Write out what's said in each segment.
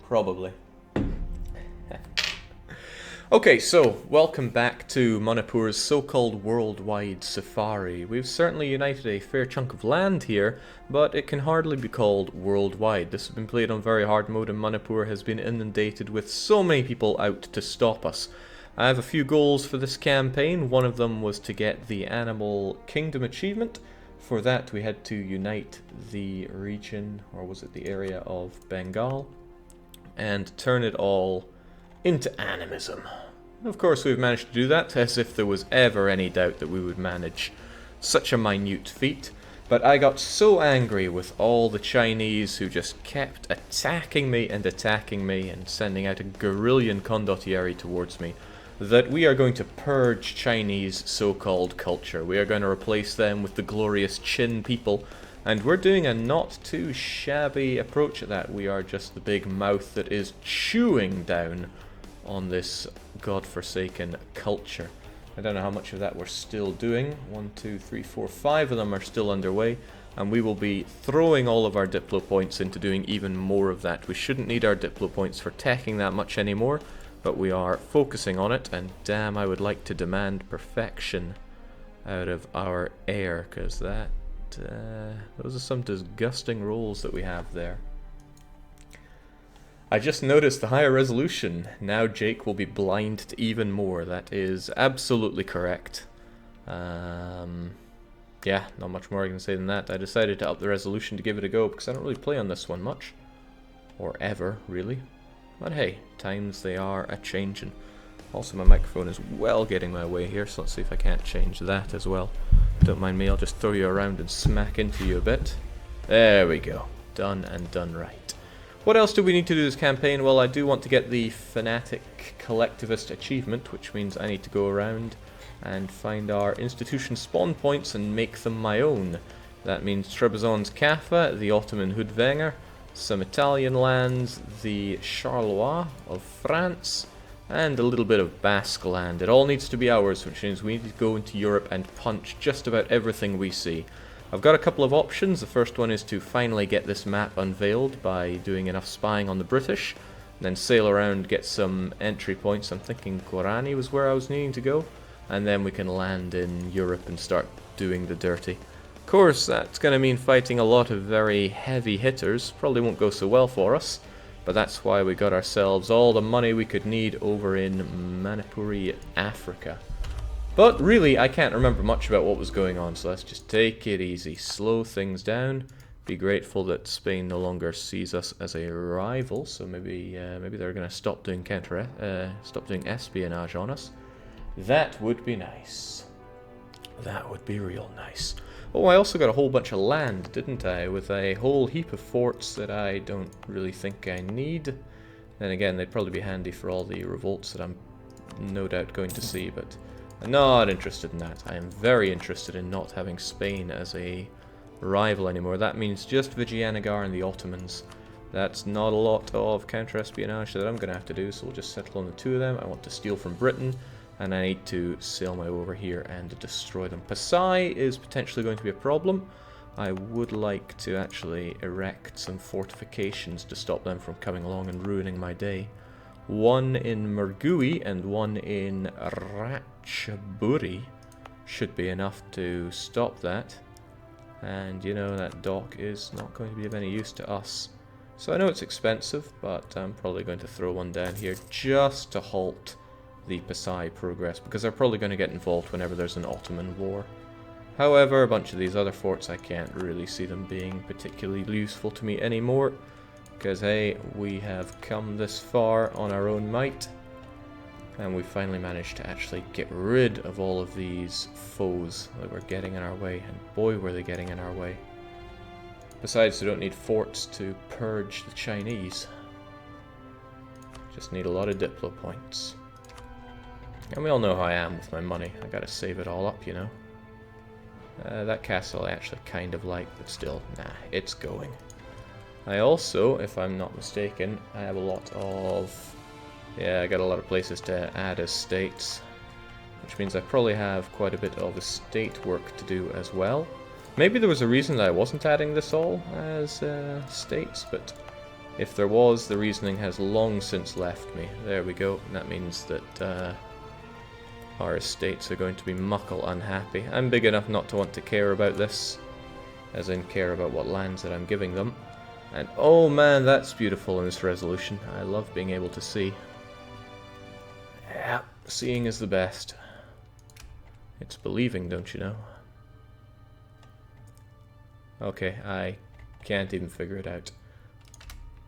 Probably. Okay, so welcome back to Manipur's so-called worldwide safari. We've certainly united a fair chunk of land here, but it can hardly be called worldwide. This has been played on very hard mode and Manipur has been inundated with so many people out to stop us. I have a few goals for this campaign. One of them was to get the Animal Kingdom achievement. For that we had to unite the region, or was it the area of Bengal, and turn it all into animism. Of course we've managed to do that, as if there was ever any doubt that we would manage such a minute feat. But I got so angry with all the Chinese who just kept attacking me and sending out a guerrillan condottieri towards me, that we are going to purge Chinese so-called culture. We are going to replace them with the glorious Qin people, and we're doing a not too shabby approach at that. We are just the big mouth that is chewing down on this godforsaken culture. I don't know how much of that we're still doing. 1, 2, 3, 4, 5 of them are still underway, and we will be throwing all of our Diplo points into doing even more of that. We shouldn't need our Diplo points for teching that much anymore, but we are focusing on it, and damn, I would like to demand perfection out of our heir, because that those are some disgusting rolls that we have there. I just noticed the higher resolution. Now Jake will be blind to even more. That is absolutely correct. Yeah, not much more I can say than that. I decided to up the resolution to give it a go because I don't really play on this one much. Or ever, really. But hey, times they are a-changin'. Also, my microphone is well getting my way here, so let's see if I can't change that as well. Don't mind me, I'll just throw you around and smack into you a bit. There we go. Done and done right. What else do we need to do this campaign? Well, I do want to get the Fanatic Collectivist achievement, which means I need to go around and find our institution spawn points and make them my own. That means Trebizond's Kaffa, the Ottoman Hudvenger, some Italian lands, the Charleroi of France, and a little bit of Basque land. It all needs to be ours, which means we need to go into Europe and punch just about everything we see. I've got a couple of options. The first one is to finally get this map unveiled by doing enough spying on the British, and then sail around, get some entry points. I'm thinking Guarani was where I was needing to go, and then we can land in Europe and start doing the dirty. Of course, that's going to mean fighting a lot of very heavy hitters. Probably won't go so well for us, but that's why we got ourselves all the money we could need over in Manipuri, Africa. But really, I can't remember much about what was going on, so let's just take it easy, slow things down, be grateful that Spain no longer sees us as a rival, so maybe they're going to stop doing espionage on us. That would be nice. That would be real nice. Oh, I also got a whole bunch of land, didn't I, with a whole heap of forts that I don't really think I need. Then again, they'd probably be handy for all the revolts that I'm no doubt going to see, but I'm not interested in that. I am very interested in not having Spain as a rival anymore. That means just Vijayanagar and the Ottomans. That's not a lot of counter-espionage that I'm going to have to do, so we'll just settle on the two of them. I want to steal from Britain, and I need to sail my way over here and destroy them. Pasai is potentially going to be a problem. I would like to actually erect some fortifications to stop them from coming along and ruining my day. One in Murgui and one in Ratchaburi should be enough to stop that. And you know, that dock is not going to be of any use to us. So I know it's expensive, but I'm probably going to throw one down here just to halt the Pasai progress, because they're probably going to get involved whenever there's an Ottoman war. However, a bunch of these other forts, I can't really see them being particularly useful to me anymore. Because, hey, we have come this far on our own might, and we finally managed to actually get rid of all of these foes that were getting in our way, and boy were they getting in our way. Besides, we don't need forts to purge the Chinese. Just need a lot of Diplo points. And we all know how I am with my money. I gotta save it all up, you know. That castle I actually kind of like, but still, nah, it's going. I also, if I'm not mistaken, I have a lot of... yeah, I got a lot of places to add estates, which means I probably have quite a bit of estate work to do as well. Maybe there was a reason that I wasn't adding this all as states, but If there was, the reasoning has long since left me. There we go. And that means that our estates are going to be muckle unhappy. I'm big enough not to want to care about this, as in care about what lands that I'm giving them. And oh man, that's beautiful in this resolution. I love being able to see. Yeah, seeing is the best. It's believing, don't you know? Okay, I can't even figure it out.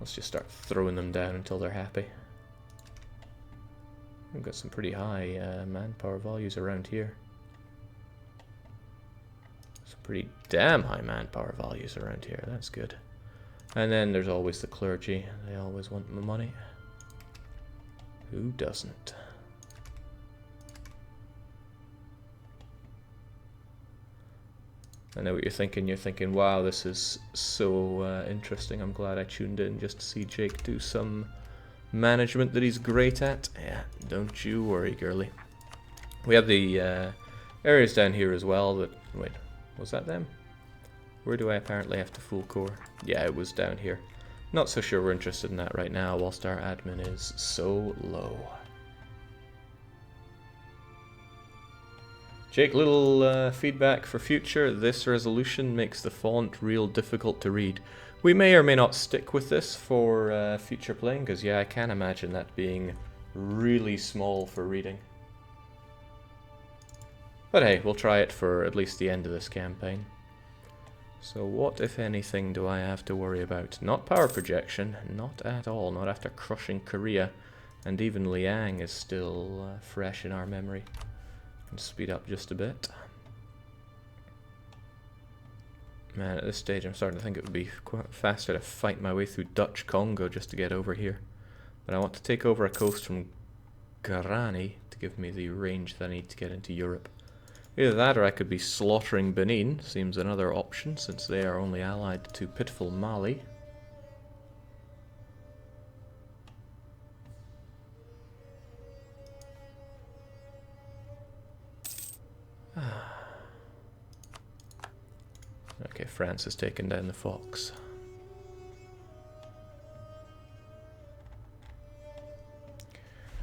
Let's just start throwing them down until they're happy. We've got some pretty high manpower values around here. Some pretty damn high manpower values around here. That's good. And then there's always the clergy. They always want the money. Who doesn't? I know what you're thinking. You're thinking, wow, this is so interesting. I'm glad I tuned in just to see Jake do some management that he's great at. Yeah, don't you worry, girly. We have the areas down here as well that... Wait, was that them? Where do I apparently have to full core? Yeah, it was down here. Not so sure we're interested in that right now, whilst our admin is so low. Jake, little feedback for future. This resolution makes the font real difficult to read. We may or may not stick with this for future playing, because yeah, I can imagine that being really small for reading. But hey, we'll try it for at least the end of this campaign. So what, if anything, do I have to worry about? Not power projection, not at all, not after crushing Korea. And even Liang is still fresh in our memory. Speed up just a bit. Man, at this stage I'm starting to think it would be quite faster to fight my way through Dutch Congo just to get over here. But I want to take over a coast from Garani to give me the range that I need to get into Europe. Either that or I could be slaughtering Benin, seems another option since they are only allied to pitiful Mali. Okay, France has taken down the fox.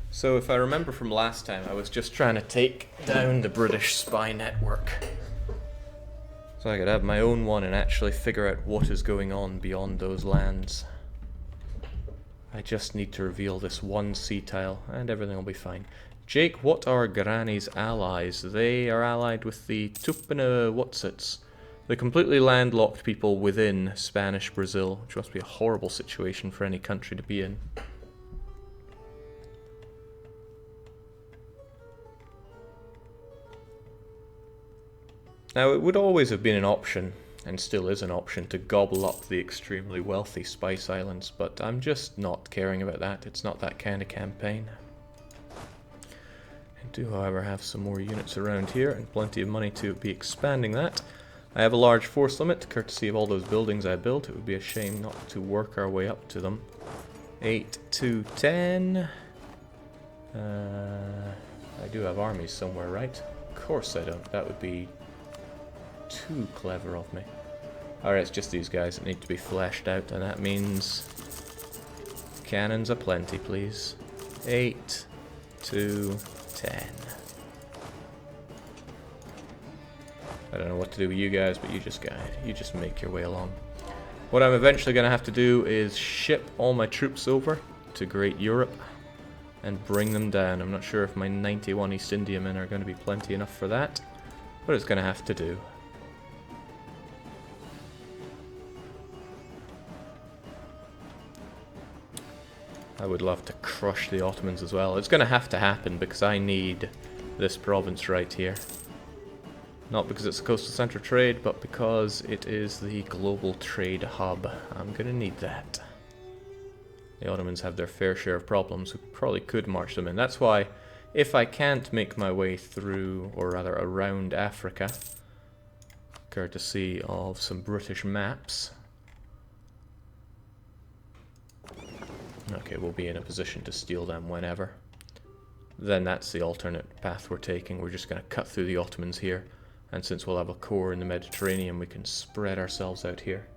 So if I remember from last time, I was just trying to take down the British spy network. So I could have my own one and actually figure out what is going on beyond those lands. I just need to reveal this one sea tile and everything will be fine. Jake, what are Garani's allies? They are allied with the Tupina Watsits, the completely landlocked people within Spanish Brazil, which must be a horrible situation for any country to be in. Now, it would always have been an option, and still is an option, to gobble up the extremely wealthy Spice Islands, but I'm just not caring about that. It's not that kind of campaign. I do, however, have some more units around here, and plenty of money to be expanding that. I have a large force limit, courtesy of all those buildings I built. It would be a shame not to work our way up to them. 8 to 10. I do have armies somewhere, right? Of course I don't. That would be too clever of me. Alright, it's just these guys that need to be fleshed out, and that means cannons aplenty, please. 8 to 10. I don't know what to do with you guys, but you just guide. You just make your way along. What I'm eventually going to have to do is ship all my troops over to Great Europe and bring them down. I'm not sure if my 91 East Indiamen are going to be plenty enough for that, but it's going to have to do. I would love to crush the Ottomans as well. It's going to happen because I need this province right here. Not because it's a coastal centre of trade, but because it is the global trade hub. I'm going to need that. The Ottomans have their fair share of problems. We probably could march them in. That's why, if I can't make my way through, or rather around Africa, courtesy of some British maps, okay, we'll be in a position to steal them whenever. Then that's the alternate path we're taking. We're just going to cut through the Ottomans here. And since we'll have a core in the Mediterranean, we can spread ourselves out here.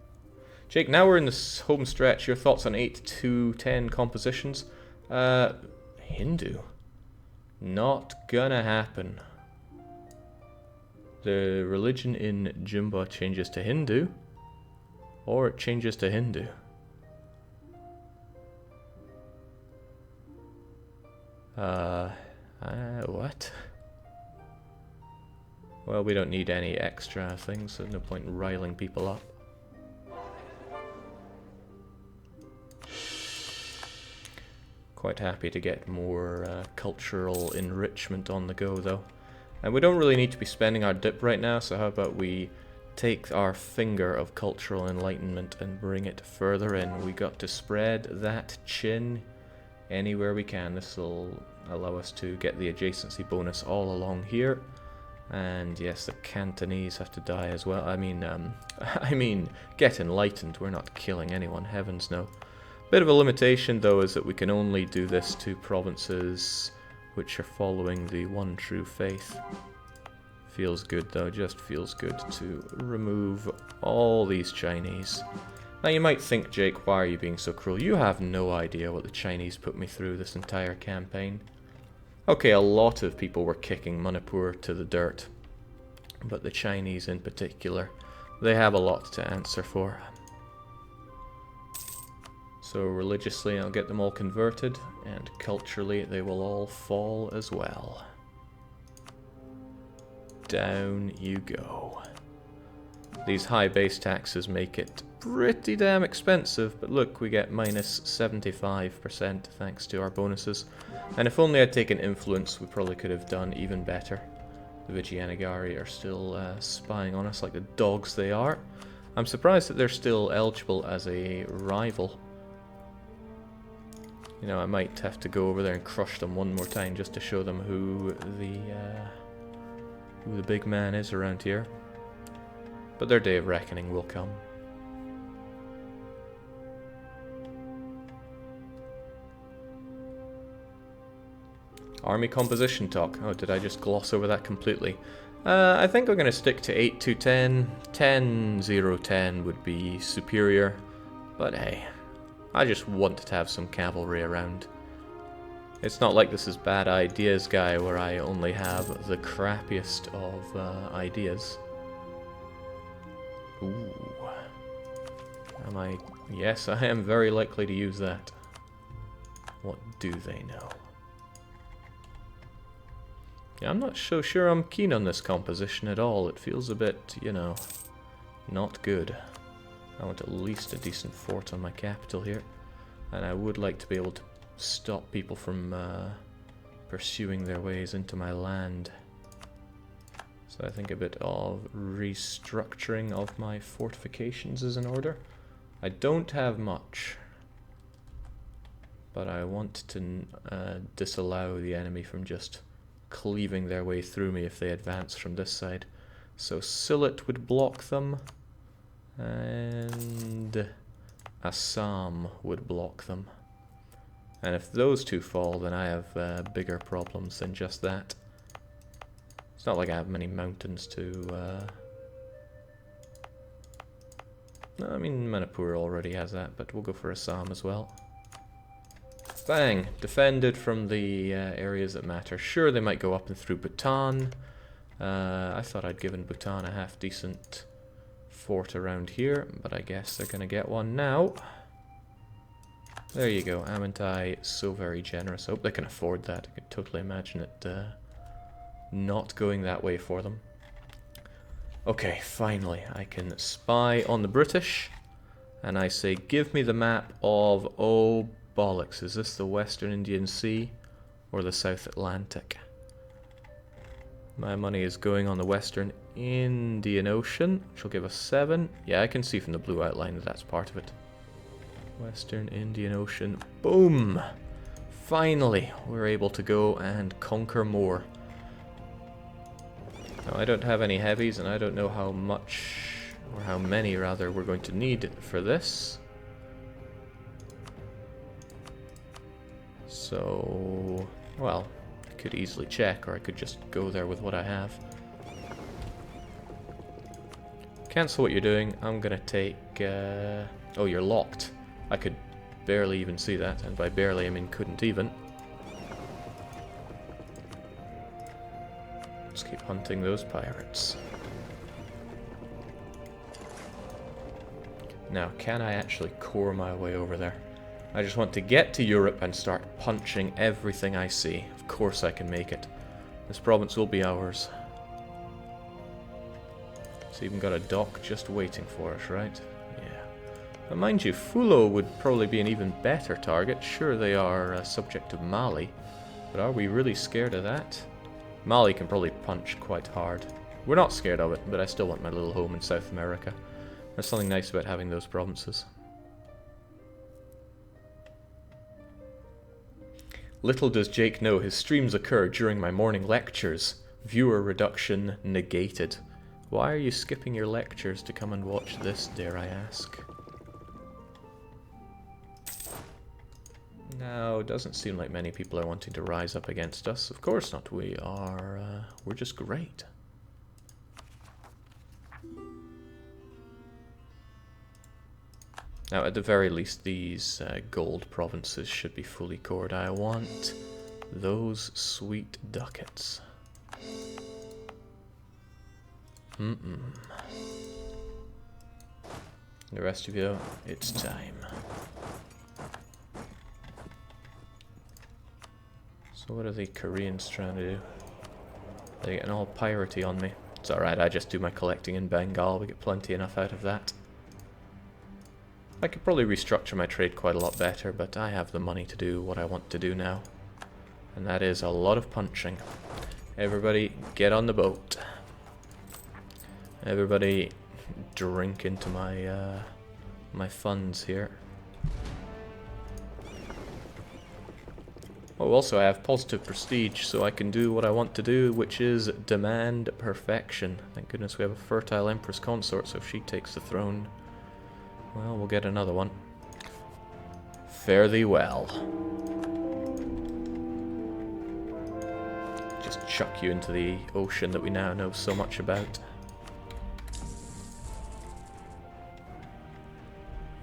Jake, now we're in this home stretch. Your thoughts on 8 to 10 compositions? Hindu. Not gonna happen. The religion in Jumba changes to Hindu, or it changes to Hindu. What? Well, we don't need any extra things, so no point in riling people up. Quite happy to get more cultural enrichment on the go, though. And we don't really need to be spending our dip right now, so how about we take our finger of cultural enlightenment and bring it further in. We got to spread that chin anywhere we can. This will allow us to get the adjacency bonus all along here. And yes, the Cantonese have to die as well. I mean, get enlightened. We're not killing anyone, heavens no. Bit of a limitation though is that we can only do this to provinces which are following the one true faith. Feels good though, just feels good to remove all these Chinese. Now you might think, Jake, why are you being so cruel? You have no idea what the Chinese put me through this entire campaign. Okay, a lot of people were kicking Manipur to the dirt, but the Chinese in particular, they have a lot to answer for. So religiously I'll get them all converted, and culturally they will all fall as well. Down you go. These high base taxes make it pretty damn expensive, but look, we get minus 75% thanks to our bonuses. And if only I'd taken influence, we probably could have done even better. The Vijayanagari are still spying on us like the dogs they are. I'm surprised that they're still eligible as a rival. You know, I might have to go over there and crush them one more time just to show them who the big man is around here. But their day of reckoning will come. Army composition talk. Oh, did I just gloss over that completely? I think we're going to stick to 8 to 10. 10, 0, 10 would be superior. But hey, I just want to have some cavalry around. It's not like this is bad ideas, guy, where I only have the crappiest of ideas. Ooh. Am I? Yes, I am very likely to use that. What do they know? Yeah, I'm not so sure I'm keen on this composition at all. It feels a bit, you know, not good. I want at least a decent fort on my capital here. And I would like to be able to stop people from pursuing their ways into my land. So I think a bit of restructuring of my fortifications is in order. I don't have much, but I want to disallow the enemy from just cleaving their way through me if they advance from this side. So Sylhet would block them, and Assam would block them. And if those two fall, then I have bigger problems than just that. It's not like I have many mountains to... No, I mean, Manipur already has that, but we'll go for Assam as well. Bang! Defended from the areas that matter. Sure, they might go up and through Bhutan. I thought I'd given Bhutan a half-decent fort around here, but I guess they're going to get one now. There you go. Amantai, so very generous. I hope they can afford that. I could totally imagine it not going that way for them. Okay, finally, I can spy on the British, and I say, give me the map of... Oh, bollocks, is this the Western Indian Sea or the South Atlantic? My money is going on the Western Indian Ocean, which will give us 7. Yeah, I can see from the blue outline that that's part of it. Western Indian Ocean. Boom! Finally, we're able to go and conquer more. Now, I don't have any heavies, and I don't know how much, or how many rather, we're going to need for this. So, well, I could easily check, or I could just go there with what I have. Cancel what you're doing. I'm gonna take Oh, you're locked. I could barely even see that, and by barely I mean couldn't even. Let's keep hunting those pirates. Now, can I actually core my way over there? I just want to get to Europe and start punching everything I see. Of course I can make it. This province will be ours. It's even got a dock just waiting for us, right? Yeah. But mind you, Fulo would probably be an even better target. Sure, they are subject to Mali, but are we really scared of that? Mali can probably punch quite hard. We're not scared of it, but I still want my little home in South America. There's something nice about having those provinces. Little does Jake know his streams occur during my morning lectures. Viewer reduction negated. Why are you skipping your lectures to come and watch this, dare I ask? No, it doesn't seem like many people are wanting to rise up against us. Of course not. We're just great. Now, at the very least, these gold provinces should be fully cored. I want those sweet ducats. The rest of you, it's time. So what are the Koreans trying to do? They're getting all piratey on me. It's alright, I just do my collecting in Bengal. We get plenty enough out of that. I could probably restructure my trade quite a lot better, but I have the money to do what I want to do now. And that is a lot of punching. Everybody get on the boat. Everybody drink into my my funds here. Oh, also I have positive prestige, so I can do what I want to do, which is demand perfection. Thank goodness we have a fertile Empress Consort, so if she takes the throne, well, we'll get another one. Fare thee well. Just chuck you into the ocean that we now know so much about.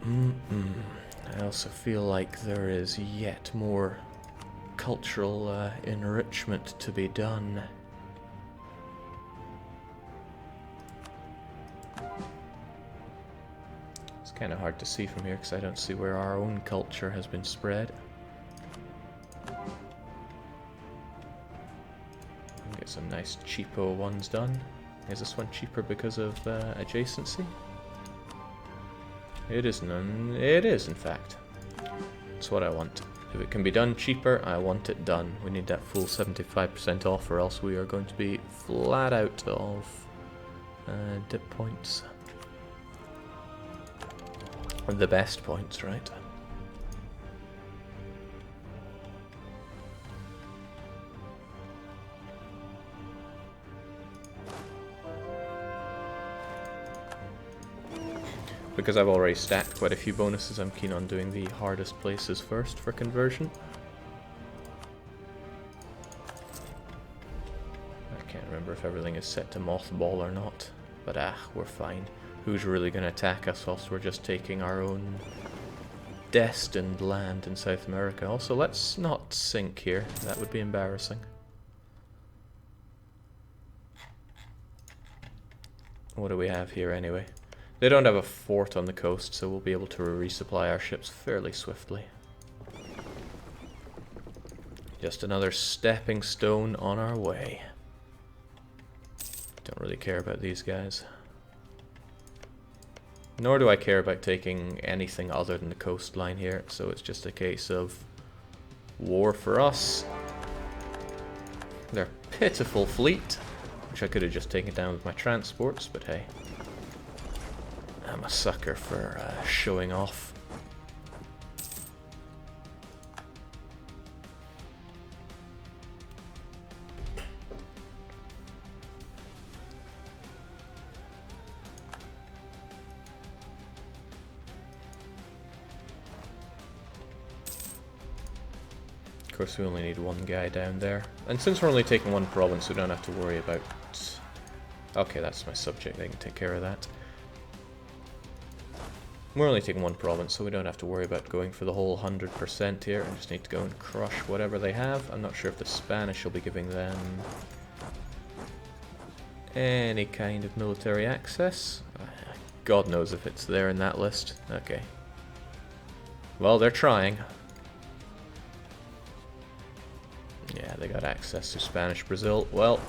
I also feel like there is yet more cultural enrichment to be done. It's kind of hard to see from here because I don't see where our own culture has been spread. Get some nice cheapo ones done. Is this one cheaper because of adjacency? It isn't. It is, in fact. It's what I want. If it can be done cheaper, I want it done. We need that full 75% off, or else we are going to be flat out of dip points. The best points, right? Because I've already stacked quite a few bonuses, I'm keen on doing the hardest places first for conversion. I can't remember if everything is set to mothball or not, but we're fine. Who's really going to attack us whilst we're just taking our own destined land in South America? Also, let's not sink here. That would be embarrassing. What do we have here anyway? They don't have a fort on the coast, so we'll be able to resupply our ships fairly swiftly. Just another stepping stone on our way. Don't really care about these guys. Nor do I care about taking anything other than the coastline here, so it's just a case of war for us. Their pitiful fleet, which I could have just taken down with my transports, but hey. I'm a sucker for showing off. Of course, we only need one guy down there. And since we're only taking one province, we don't have to worry about... Okay, that's my subject. They can take care of that. We're only taking one province, so we don't have to worry about going for the whole 100% here. I just need to go and crush whatever they have. I'm not sure if the Spanish will be giving them any kind of military access. God knows if it's there in that list. Okay. Well, they're trying. Yeah, they got access to Spanish Brazil. Well,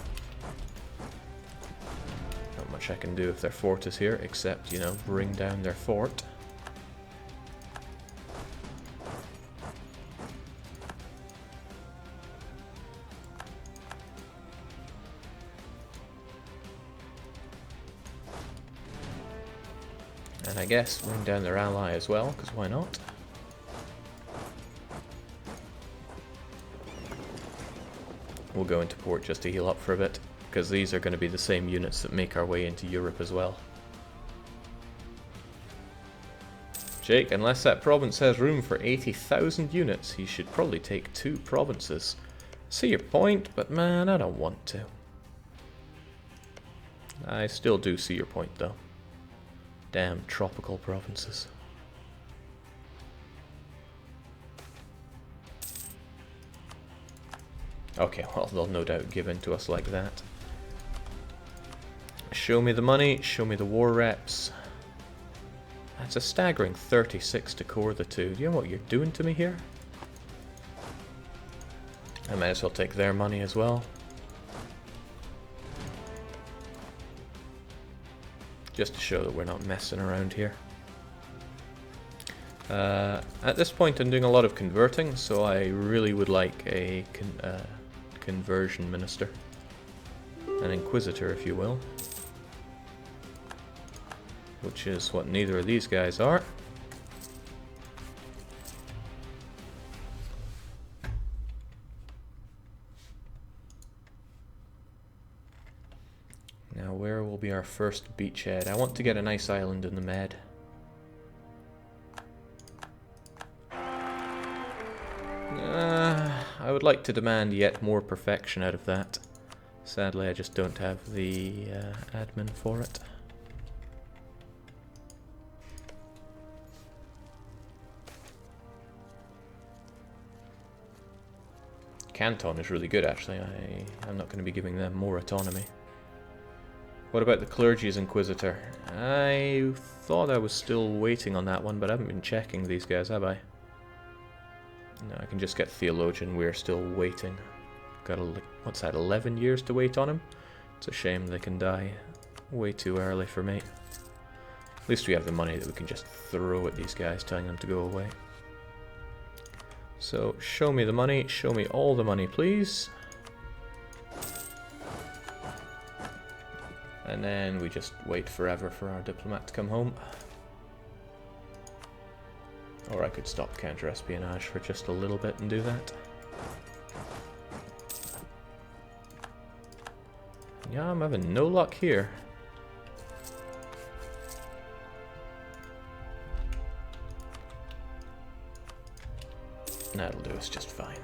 not much I can do if their fort is here, except, you know, bring down their fort. And I guess bring down their ally as well, because why not? We'll go into port just to heal up for a bit, because these are going to be the same units that make our way into Europe as well. Jake, unless that province has room for 80,000 units, he should probably take 2 provinces. See your point, but man, I don't want to. I still do see your point, though. Damn tropical provinces. Okay, well, they'll no doubt give in to us like that. Show me the money, show me the war reps. That's a staggering 36 to core the 2. Do you know what you're doing to me here? I might as well take their money as well. Just to show that we're not messing around here. At this point I'm doing a lot of converting, so I really would like a conversion minister. An inquisitor, if you will. Which is what neither of these guys are. Now where will be our first beachhead? I want to get a nice island in the Med. I would like to demand yet more perfection out of that. Sadly, I just don't have the admin for it. Canton is really good, actually. I'm not going to be giving them more autonomy. What about the clergy's inquisitor? I thought I was still waiting on that one, but I haven't been checking these guys, have I? No, I can just get theologian. We're still waiting. Got what's that, 11 years to wait on him? It's a shame they can die way too early for me. At least we have the money that we can just throw at these guys, telling them to go away. So, show me the money. Show me all the money, please. And then we just wait forever for our diplomat to come home. Or I could stop counter-espionage for just a little bit and do that. Yeah, I'm having no luck here. That'll do us just fine.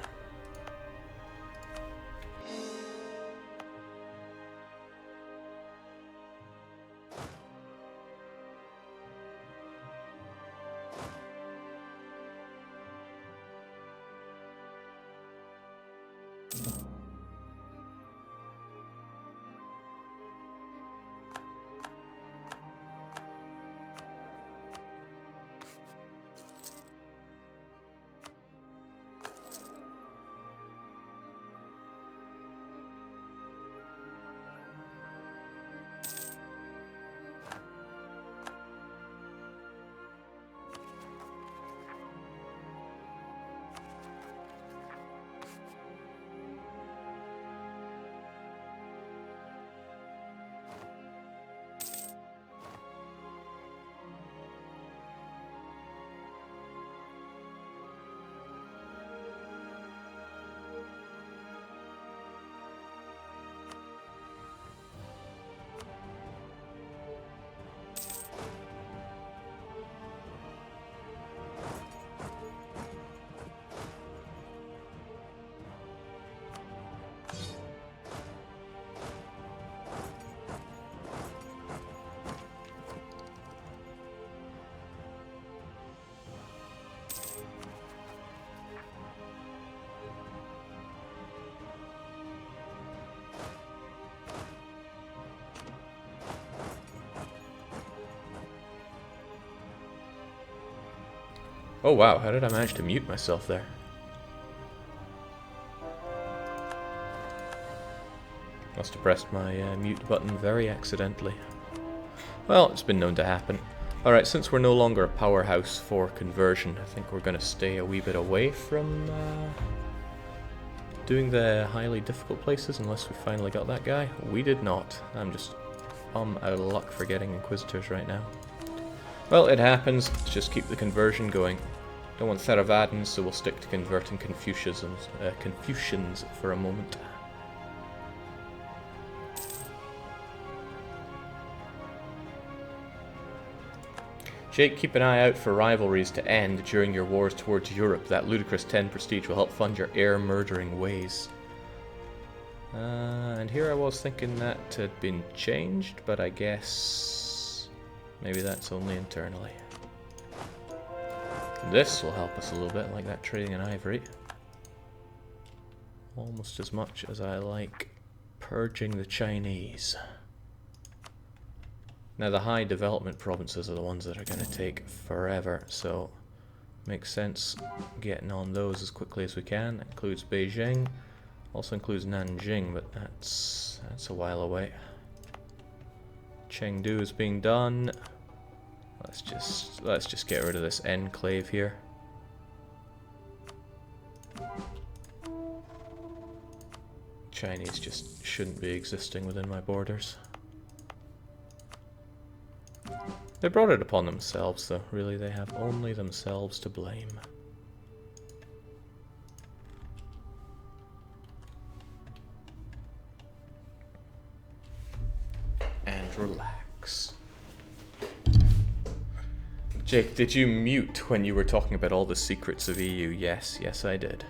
Oh wow, how did I manage to mute myself there? Must have pressed my mute button very accidentally. Well, it's been known to happen. Alright, since we're no longer a powerhouse for conversion, I think we're going to stay a wee bit away from doing the highly difficult places, unless we finally got that guy. We did not. I'm just out of luck for getting Inquisitors right now. Well, it happens. Let's just keep the conversion going. Don't want Theravadins, so we'll stick to converting Confucians for a moment. Jake, keep an eye out for rivalries to end during your wars towards Europe. That ludicrous 10 prestige will help fund your heir-murdering ways. And here I was thinking that had been changed, but I guess maybe that's only internally. This will help us a little bit, like that trading in ivory. Almost as much as I like purging the Chinese. Now the high development provinces are the ones that are going to take forever, so makes sense getting on those as quickly as we can. That includes Beijing, also includes Nanjing, but that's a while away. Chengdu is being done. Let's just get rid of this enclave here. Chinese just shouldn't be existing within my borders. They brought it upon themselves, though. Really, they have only themselves to blame. And relax. Jake, did you mute when you were talking about all the secrets of EU? Yes, yes I did.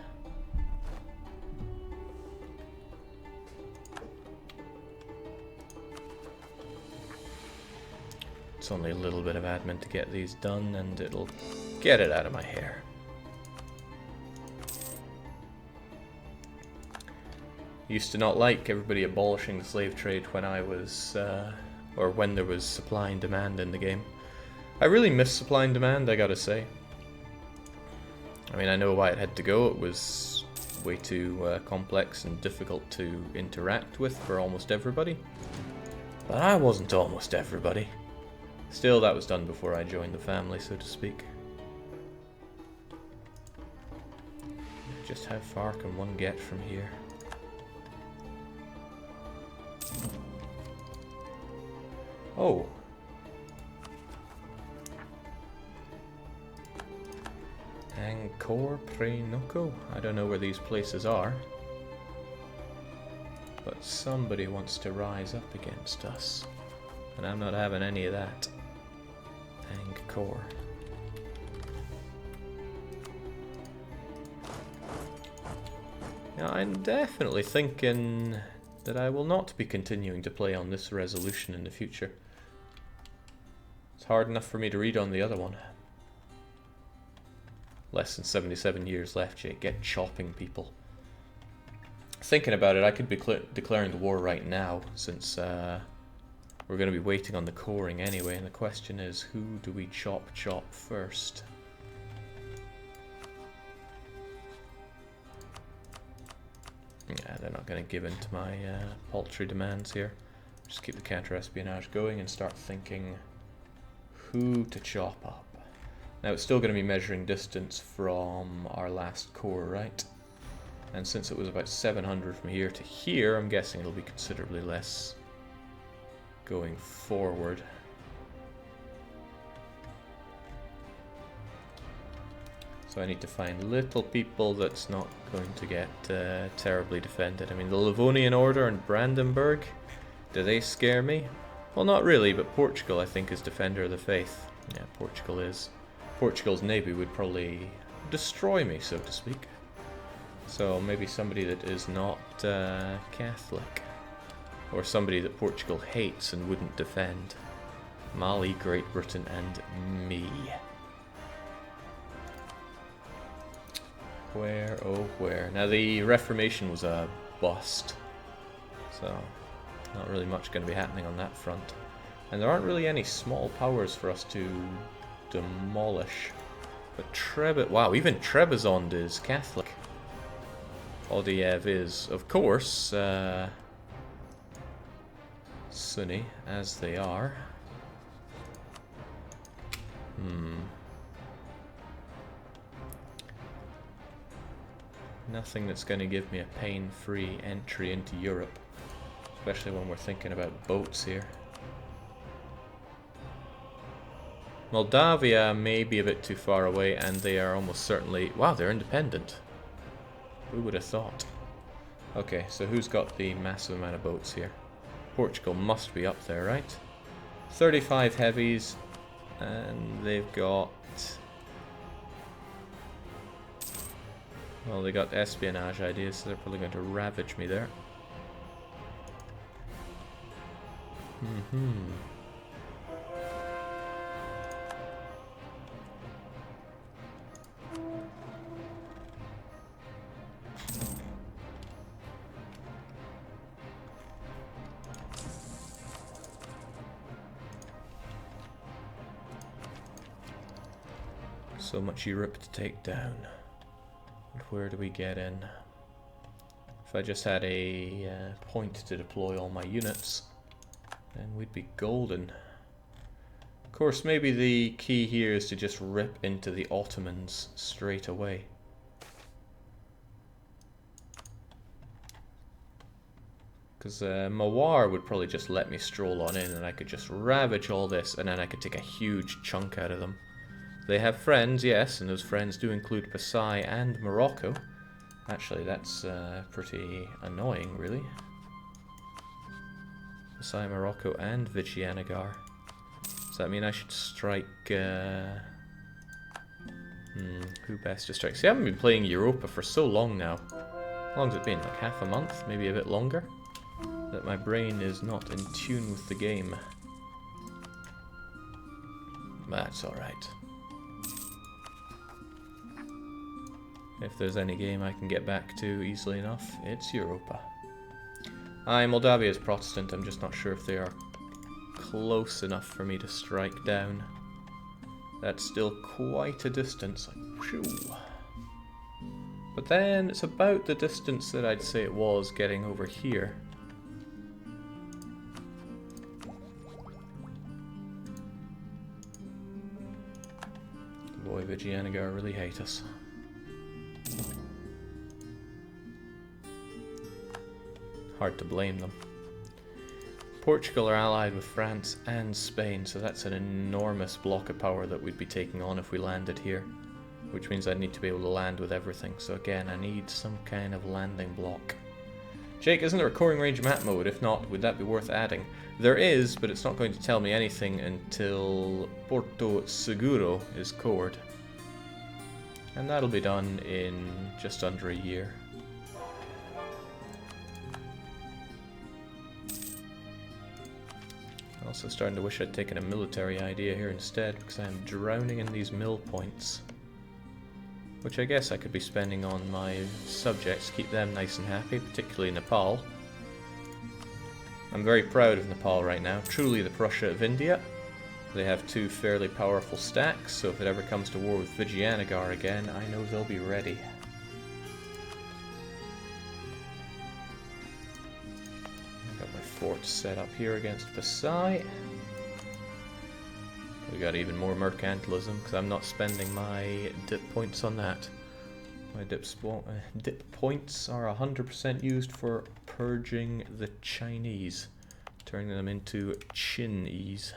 It's only a little bit of admin to get these done, and it'll get it out of my hair. Used to not like everybody abolishing the slave trade when I was, or when there was supply and demand in the game. I really miss supply and demand, I gotta say. I mean, I know why it had to go. It was way too complex and difficult to interact with for almost everybody. But I wasn't almost everybody. Still, that was done before I joined the family, so to speak. Just how far can one get from here? Oh. Angkor Prenoko? I don't know where these places are. But somebody wants to rise up against us. And I'm not having any of that. Angkor. Now, I'm definitely thinking that I will not be continuing to play on this resolution in the future. It's hard enough for me to read on the other one. Less than 77 years left, Jake. Get chopping people. Thinking about it, I could be declaring the war right now, since we're going to be waiting on the coring anyway, and the question is, who do we chop first? Yeah, they're not going to give in to my paltry demands here. Just keep the counter-espionage going and start thinking who to chop up. Now, it's still going to be measuring distance from our last core, right? And since it was about 700 from here to here, I'm guessing it'll be considerably less going forward. So I need to find little people that's not going to get terribly defended. I mean, the Livonian Order and Brandenburg, do they scare me? Well, not really, but Portugal, I think, is Defender of the Faith. Yeah, Portugal is. Portugal's navy would probably destroy me, so to speak. So maybe somebody that is not Catholic. Or somebody that Portugal hates and wouldn't defend. Mali, Great Britain, and me. Where, oh where. Now the Reformation was a bust. So, not really much going to be happening on that front. And there aren't really any small powers for us to demolish. But wow, even Trebizond is Catholic. Odiev is, of course, Sunni, as they are. Nothing that's going to give me a pain-free entry into Europe, especially when we're thinking about boats here. Moldavia may be a bit too far away, and they are almost certainly... Wow, they're independent. Who would have thought? Okay, so who's got the massive amount of boats here? Portugal must be up there, right? 35 heavies, and they've got... Well, they got espionage ideas, so they're probably going to ravage me there. So much Europe to take down. And where do we get in? If I just had a point to deploy all my units, then we'd be golden. Of course, maybe the key here is to just rip into the Ottomans straight away. Because Mawar would probably just let me stroll on in and I could just ravage all this and then I could take a huge chunk out of them. They have friends, yes, and those friends do include Pasai and Morocco. Actually, that's pretty annoying, really. Pasai, Morocco, and Vijayanagara. Does that mean I should strike... who best to strike? See, I haven't been playing Europa for so long now. How long has it been? Like half a month? Maybe a bit longer? That my brain is not in tune with the game. That's alright. If there's any game I can get back to easily enough, it's Europa. Moldavia is Protestant, I'm just not sure if they are close enough for me to strike down. That's still quite a distance. Like, whew. But then it's about the distance that I'd say it was getting over here. Boy, Vijayanagara really hate us. Hard to blame them. Portugal are allied with France and Spain, so that's an enormous block of power that we'd be taking on if we landed here. Which means I'd need to be able to land with everything, so again, I need some kind of landing block. Jake, isn't there a coring range map mode? If not, would that be worth adding? There is, but it's not going to tell me anything until Porto Seguro is cored. And that'll be done in just under a year. Also starting to wish I'd taken a military idea here instead, because I'm drowning in these mill points. Which I guess I could be spending on my subjects, keep them nice and happy, particularly Nepal. I'm very proud of Nepal right now, truly the Prussia of India. They have two fairly powerful stacks, so if it ever comes to war with Vijayanagara again, I know they'll be ready. Fort set up here against Pasai. We got even more mercantilism because I'm not spending my dip points on that. My dip points are 100% used for purging the Chinese, turning them into Chinese.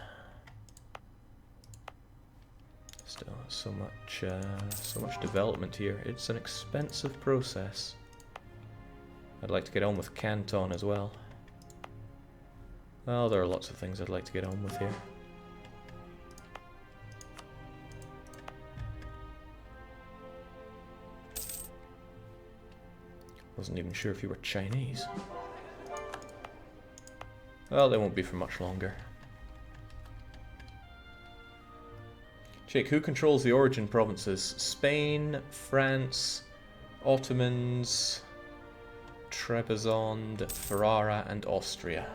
Still, so much development here. It's an expensive process. I'd like to get on with Canton as well. Well, there are lots of things I'd like to get on with here. Wasn't even sure if you were Chinese. Well, they won't be for much longer. Jake, who controls the origin provinces? Spain, France, Ottomans, Trebizond, Ferrara, and Austria.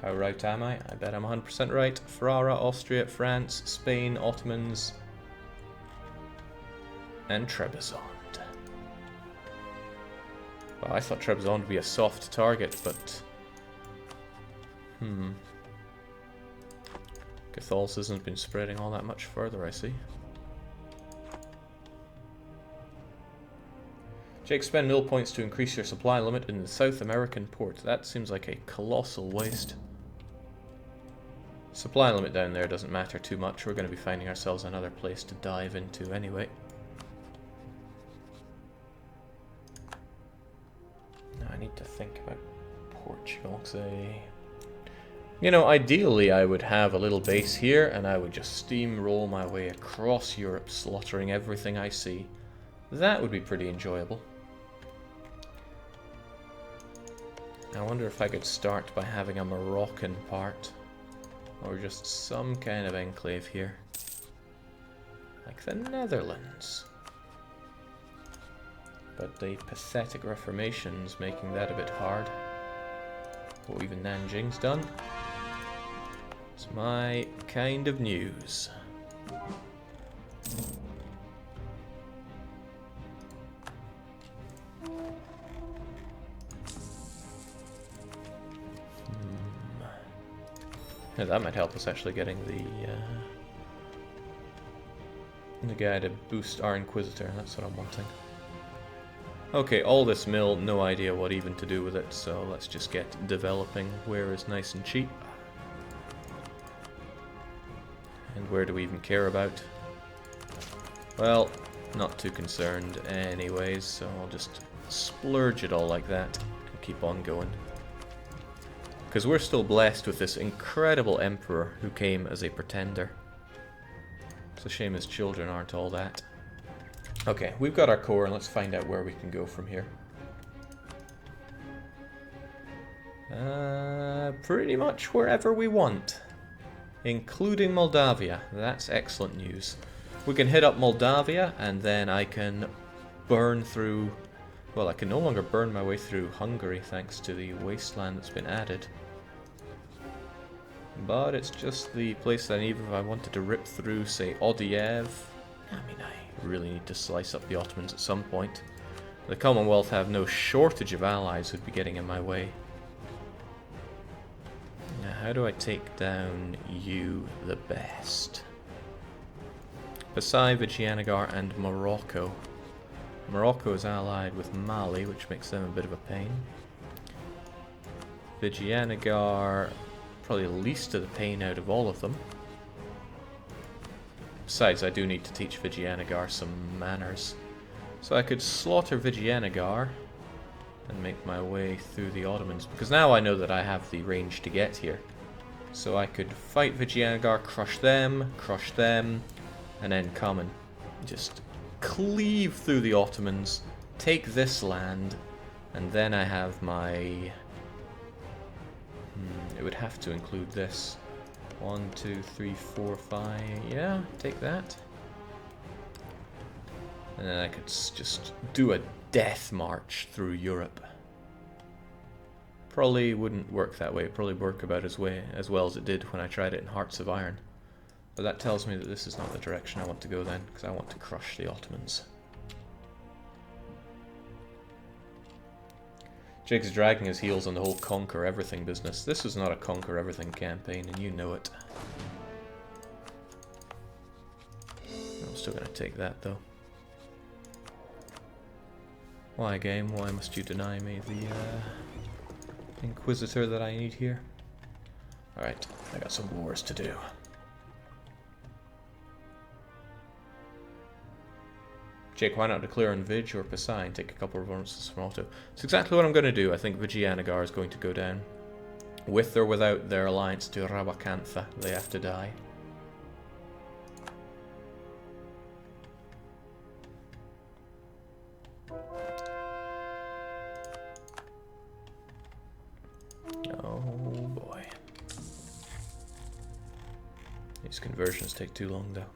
How right am I? I bet I'm 100% right. Ferrara, Austria, France, Spain, Ottomans, And Trebizond. Well, I thought Trebizond would be a soft target, but... Catholicism's been spreading all that much further, I see. Jake, spend mill points to increase your supply limit in the South American port. That seems like a colossal waste. Supply limit down there doesn't matter too much. We're going to be finding ourselves another place to dive into anyway. Now I need to think about Portugal. You know, ideally I would have a little base here and I would just steamroll my way across Europe, slaughtering everything I see. That would be pretty enjoyable. I wonder if I could start by having a Moroccan part. Or just some kind of enclave here. Like the Netherlands. But the pathetic Reformation's making that a bit hard. Oh, even Nanjing's done. It's my kind of news. Yeah, that might help us actually getting the guy to boost our Inquisitor. That's what I'm wanting. Okay, all this mill, no idea what even to do with it, so let's just get developing where is nice and cheap. And where do we even care about? Well, not too concerned anyways, so I'll just splurge it all like that and keep on going. Because we're still blessed with this incredible emperor who came as a pretender. It's a shame his children aren't all that. Okay, we've got our core, and let's find out where we can go from here. Pretty much wherever we want. Including Moldavia. That's excellent news. We can hit up Moldavia, and then I can burn through... Well, I can no longer burn my way through Hungary thanks to the wasteland that's been added. But it's just the place that I need if I wanted to rip through, say, Odiev. I mean, I really need to slice up the Ottomans at some point. The Commonwealth have no shortage of allies who'd be getting in my way. Now, how do I take down you the best? Pasai, Vijayanagara, and Morocco. Morocco is allied with Mali, which makes them a bit of a pain. Vijayanagara, probably the least of the pain out of all of them. Besides, I do need to teach Vijayanagara some manners. So I could slaughter Vijayanagara and make my way through the Ottomans, because now I know that I have the range to get here. So I could fight Vijayanagara, crush them, and then come and just cleave through the Ottomans, take this land, and then I have my... it would have to include this. 1, 2, 3, 4, 5... Yeah, take that. And then I could just do a death march through Europe. Probably wouldn't work that way. It'd probably work about as well as it did when I tried it in Hearts of Iron. But that tells me that this is not the direction I want to go then, because I want to crush the Ottomans. Jake's dragging his heels on the whole conquer everything business. This is not a conquer everything campaign, and you know it. I'm still going to take that, though. Why, game? Why must you deny me the Inquisitor that I need here? Alright, I got some wars to do. Jake, why not declare on Vij or Pasai and take a couple of bonuses from Otto? It's exactly what I'm going to do. I think Vijayanagara is going to go down. With or without their alliance to Rabakantha, they have to die. Oh boy. These conversions take too long though.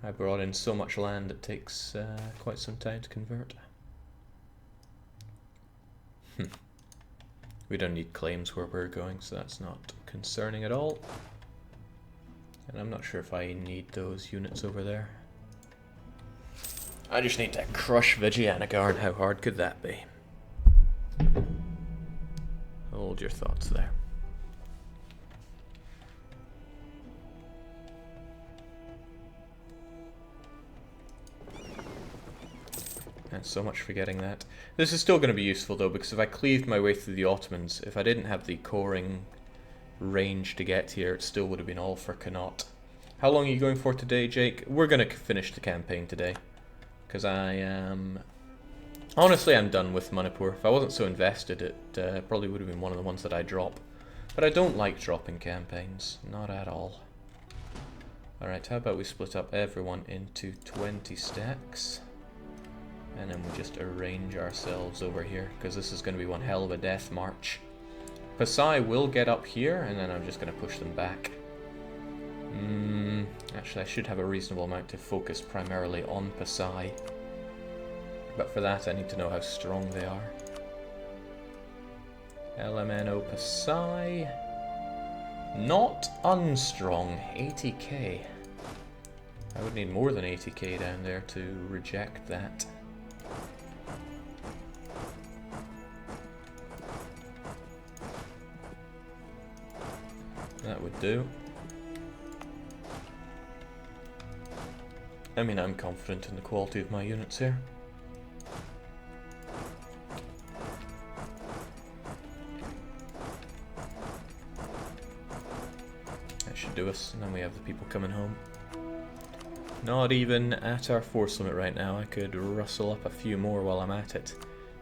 I brought in so much land it takes quite some time to convert. We don't need claims where we're going, so that's not concerning at all. And I'm not sure if I need those units over there. I just need to crush Vigianagar, and how hard could that be? Hold your thoughts there. And so much for getting that. This is still going to be useful though, because if I cleaved my way through the Ottomans, if I didn't have the coring range to get here, it still would have been all for Connaught. How long are you going for today, Jake? We're going to finish the campaign today, because I am... Honestly, I'm done with Manipur. If I wasn't so invested, it probably would have been one of the ones that I drop. But I don't like dropping campaigns. Not at all. Alright, how about we split up everyone into 20 stacks? And then we just arrange ourselves over here, because this is going to be one hell of a death march. Pasai will get up here, and then I'm just going to push them back. Actually, I should have a reasonable amount to focus primarily on Pasai. But for that, I need to know how strong they are. LMNO Pasai. Not unstrong. 80k. I would need more than 80k down there to reject that. That would do. I mean, I'm confident in the quality of my units here. That should do us, and then we have the people coming home. Not even at our force limit right now. I could rustle up a few more while I'm at it.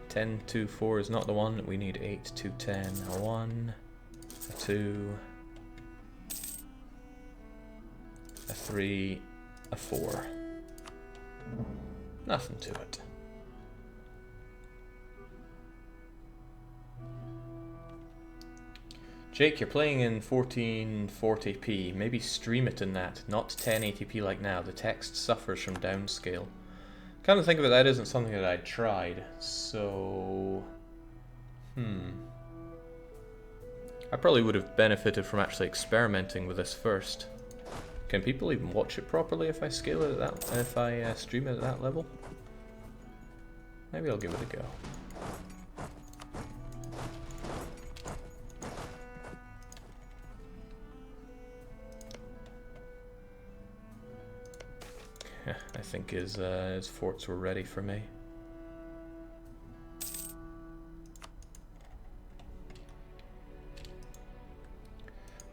10 to 4 is not the one. We need 8 to 10. A 1, a 2, a 3, a 4. Nothing to it. Jake, you're playing in 1440p. Maybe stream it in that, not 1080p like now. The text suffers from downscale. Come to think of it, that isn't something that I tried, so... I probably would have benefited from actually experimenting with this first. Can people even watch it properly if I scale it at that, if I stream it at that level? Maybe I'll give it a go. I think his forts were ready for me.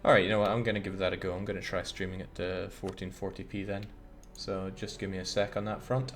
Alright, you know what, I'm going to give that a go. I'm going to try streaming at 1440p then. So just give me a sec on that front.